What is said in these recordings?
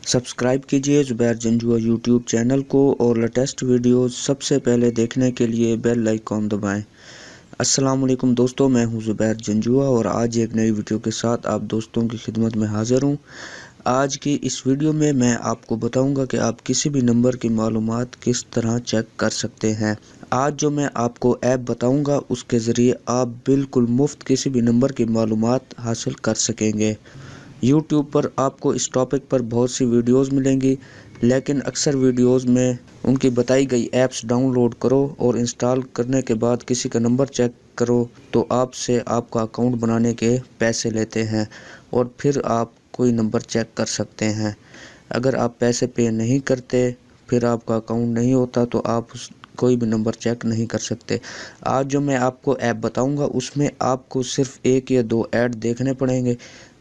Subscribe कीजिए Zubair Janjua YouTube channel को और लेटेस्ट वीडियो सबसे पहले देखने के लिए बेल आइकॉन दबाएं। अस्सलाम वालेकुम दोस्तों, मैं हूं जुबैर जंजुआ और आज एक नई वीडियो के साथ आप दोस्तों की खिदमत में हाज़िर हूं। आज की इस वीडियो में मैं आपको बताऊंगा कि आप किसी भी नंबर की मालूमात किस तरह चेक कर सकते हैं। आज जो मैं आपको ऐप बताऊंगा उसके ज़रिए आप बिल्कुल मुफ्त किसी भी नंबर की मालूमात हासिल कर सकेंगे। YouTube पर आपको इस टॉपिक पर बहुत सी वीडियोस मिलेंगी, लेकिन अक्सर वीडियोस में उनकी बताई गई ऐप्स डाउनलोड करो और इंस्टॉल करने के बाद किसी का नंबर चेक करो तो आपसे आपका अकाउंट बनाने के पैसे लेते हैं और फिर आप कोई नंबर चेक कर सकते हैं। अगर आप पैसे पे नहीं करते फिर आपका अकाउंट नहीं होता तो आप कोई भी नंबर चेक नहीं कर सकते। आज जो मैं आपको ऐप बताऊंगा उसमें आपको सिर्फ एक या दो ऐड देखने पड़ेंगे।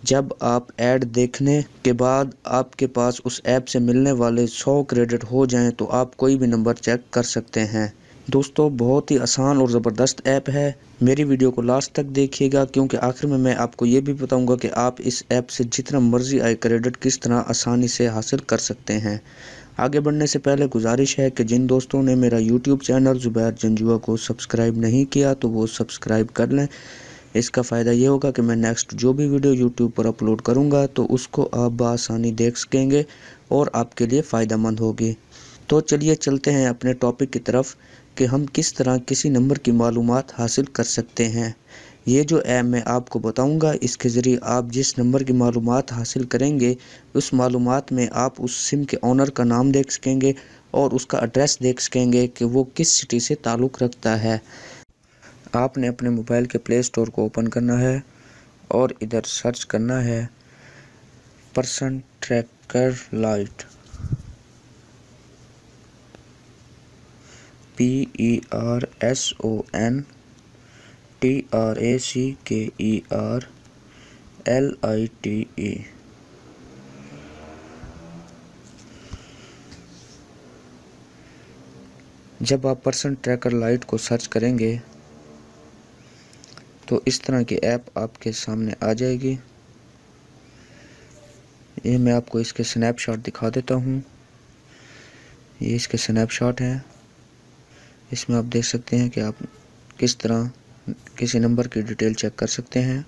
जब आप ऐड देखने के बाद आपके पास उस ऐप से मिलने वाले 100 क्रेडिट हो जाएं तो आप कोई भी नंबर चेक कर सकते हैं। दोस्तों, बहुत ही आसान और ज़बरदस्त ऐप है। मेरी वीडियो को लास्ट तक देखिएगा क्योंकि आखिर में मैं आपको ये भी बताऊंगा कि आप इस ऐप से जितना मर्जी आए क्रेडिट किस तरह आसानी से हासिल कर सकते हैं। आगे बढ़ने से पहले गुजारिश है कि जिन दोस्तों ने मेरा YouTube चैनल जुबैर जंजुआ को सब्सक्राइब नहीं किया तो वो सब्सक्राइब कर लें। इसका फ़ायदा ये होगा कि मैं नेक्स्ट जो भी वीडियो YouTube पर अपलोड करूँगा तो उसको आप बआसानी देख सकेंगे और आपके लिए फ़ायदेमंद होगी। तो चलिए चलते हैं अपने टॉपिक की तरफ कि हम किस तरह किसी नंबर की मालूमात हासिल कर सकते हैं। ये जो ऐप मैं आपको बताऊंगा इसके ज़रिए आप जिस नंबर की मालूमात हासिल करेंगे उस मालूमात में आप उस सिम के ओनर का नाम देख सकेंगे और उसका एड्रेस देख सकेंगे कि वो किस सिटी से ताल्लुक़ रखता है। आपने अपने मोबाइल के प्ले स्टोर को ओपन करना है और इधर सर्च करना है पर्सन ट्रैकर लाइट, PERSONTRACKERLITE। जब आप पर्सन ट्रैकर लाइट को सर्च करेंगे तो इस तरह की ऐप आपके सामने आ जाएगी। ये मैं आपको इसके स्नैपशॉट दिखा देता हूँ। ये इसके स्नैपशॉट हैं। इसमें आप देख सकते हैं कि आप किस तरह किसी नंबर की डिटेल चेक कर सकते हैं।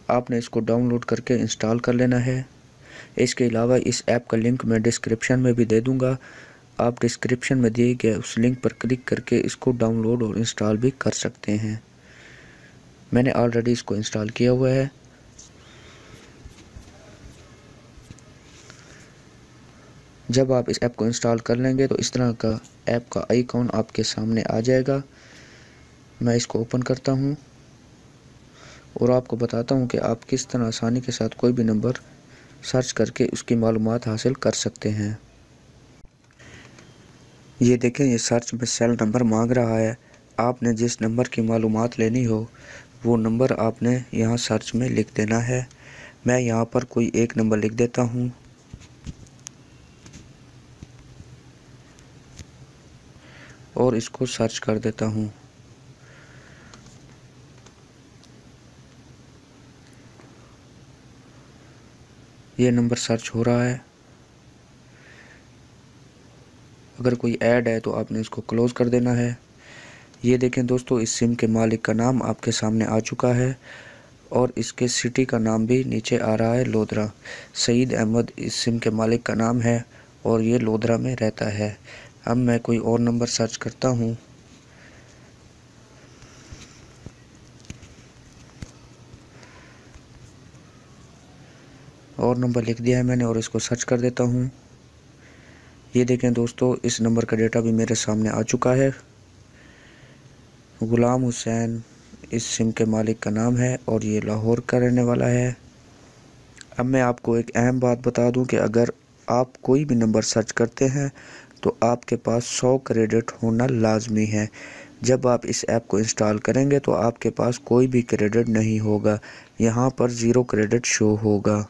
आपने इसको डाउनलोड करके इंस्टॉल कर लेना है। इसके अलावा इस ऐप का लिंक मैं डिस्क्रिप्शन में भी दे दूँगा। आप डिस्क्रिप्शन में दिए गए उस लिंक पर क्लिक करके इसको डाउनलोड और इंस्टॉल भी कर सकते हैं। मैंने ऑलरेडी इसको इंस्टॉल किया हुआ है। जब आप इस ऐप को इंस्टॉल कर लेंगे तो इस तरह का ऐप का आइकॉन आपके सामने आ जाएगा। मैं इसको ओपन करता हूं और आपको बताता हूं कि आप किस तरह आसानी के साथ कोई भी नंबर सर्च करके उसकी मालूमात हासिल कर सकते हैं। ये देखें, ये सर्च में सेल नंबर मांग रहा है। आपने जिस नंबर की मालूमात लेनी हो वो नंबर आपने यहाँ सर्च में लिख देना है। मैं यहाँ पर कोई एक नंबर लिख देता हूँ और इसको सर्च कर देता हूँ। ये नंबर सर्च हो रहा है। अगर कोई ऐड है तो आपने इसको क्लोज कर देना है। ये देखें दोस्तों, इस सिम के मालिक का नाम आपके सामने आ चुका है और इसके सिटी का नाम भी नीचे आ रहा है, लोधरा। सईद अहमद इस सिम के मालिक का नाम है और ये लोधरा में रहता है। अब मैं कोई और नंबर सर्च करता हूँ। और नंबर लिख दिया है मैंने और इसको सर्च कर देता हूँ। ये देखें दोस्तों, इस नंबर का डेटा भी मेरे सामने आ चुका है। गुलाम हुसैन इस सिम के मालिक का नाम है और ये लाहौर का रहने वाला है। अब मैं आपको एक अहम बात बता दूं कि अगर आप कोई भी नंबर सर्च करते हैं तो आपके पास 100 क्रेडिट होना लाजमी है। जब आप इस ऐप को इंस्टॉल करेंगे तो आपके पास कोई भी क्रेडिट नहीं होगा, यहाँ पर 0 क्रेडिट शो होगा।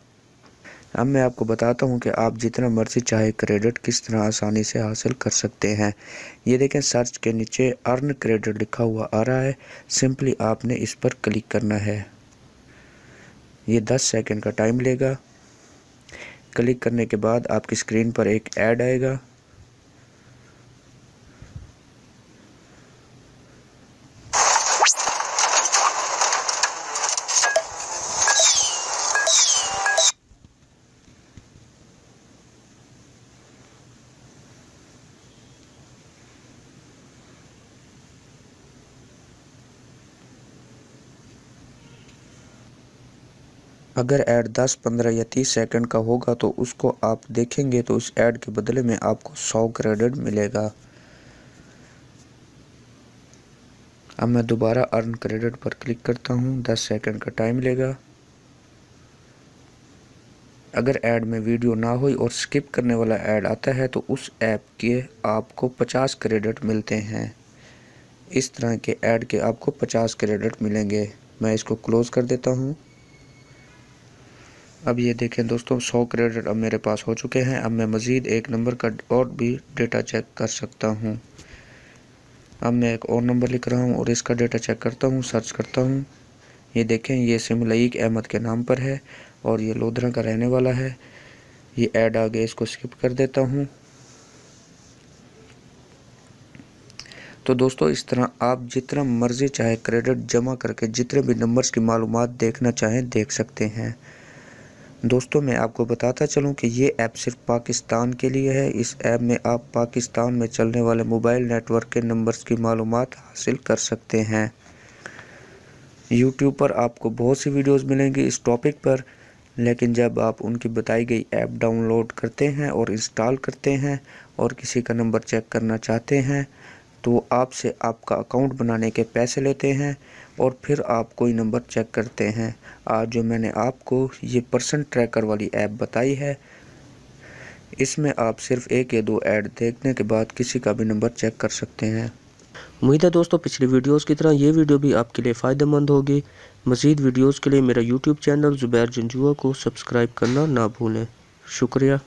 अब मैं आपको बताता हूँ कि आप जितना मर्ज़ी चाहे क्रेडिट किस तरह आसानी से हासिल कर सकते हैं। ये देखें, सर्च के नीचे अर्न क्रेडिट लिखा हुआ आ रहा है। सिंपली आपने इस पर क्लिक करना है। ये 10 सेकंड का टाइम लेगा। क्लिक करने के बाद आपकी स्क्रीन पर एक ऐड आएगा। अगर ऐड 10, 15 या 30 सेकंड का होगा तो उसको आप देखेंगे तो उस ऐड के बदले में आपको 100 क्रेडिट मिलेगा। अब मैं दोबारा अर्न क्रेडिट पर क्लिक करता हूँ। 10 सेकंड का टाइम लेगा। अगर ऐड में वीडियो ना हुई और स्किप करने वाला ऐड आता है तो उस ऐप के आपको 50 क्रेडिट मिलते हैं। इस तरह के ऐड के आपको 50 क्रेडिट मिलेंगे। मैं इसको क्लोज़ कर देता हूँ। अब ये देखें दोस्तों, 100 क्रेडिट अब मेरे पास हो चुके हैं। अब मैं मज़ीद एक नंबर का और भी डेटा चेक कर सकता हूँ। अब मैं एक और नंबर लिख रहा हूँ और इसका डेटा चेक करता हूँ, सर्च करता हूँ। ये देखें, ये सिम लईक अहमद के नाम पर है और ये लोधरा का रहने वाला है। ये ऐड आ गया, इसको स्किप कर देता हूँ। तो दोस्तों, इस तरह आप जितना मर्ज़ी चाहे क्रेडिट जमा करके जितने भी नंबर्स की मालूमात देखना चाहें देख सकते हैं। दोस्तों, मैं आपको बताता चलूं कि ये ऐप सिर्फ पाकिस्तान के लिए है। इस ऐप में आप पाकिस्तान में चलने वाले मोबाइल नेटवर्क के नंबर्स की मालूमात हासिल कर सकते हैं। यूट्यूब पर आपको बहुत सी वीडियोस मिलेंगी इस टॉपिक पर, लेकिन जब आप उनकी बताई गई ऐप डाउनलोड करते हैं और इंस्टॉल करते हैं और किसी का नंबर चेक करना चाहते हैं तो आपसे आपका अकाउंट बनाने के पैसे लेते हैं और फिर आप कोई नंबर चेक करते हैं। आज जो मैंने आपको ये पर्सन ट्रैकर वाली ऐप बताई है, इसमें आप सिर्फ 1 या 2 ऐड देखने के बाद किसी का भी नंबर चेक कर सकते हैं। उम्मीद है दोस्तों पिछली वीडियोस की तरह ये वीडियो भी आपके लिए फ़ायदेमंद होगी। मज़ीद वीडियोस के लिए मेरा यूट्यूब चैनल ज़ुबैर जंजुआ को सब्सक्राइब करना ना भूलें। शुक्रिया।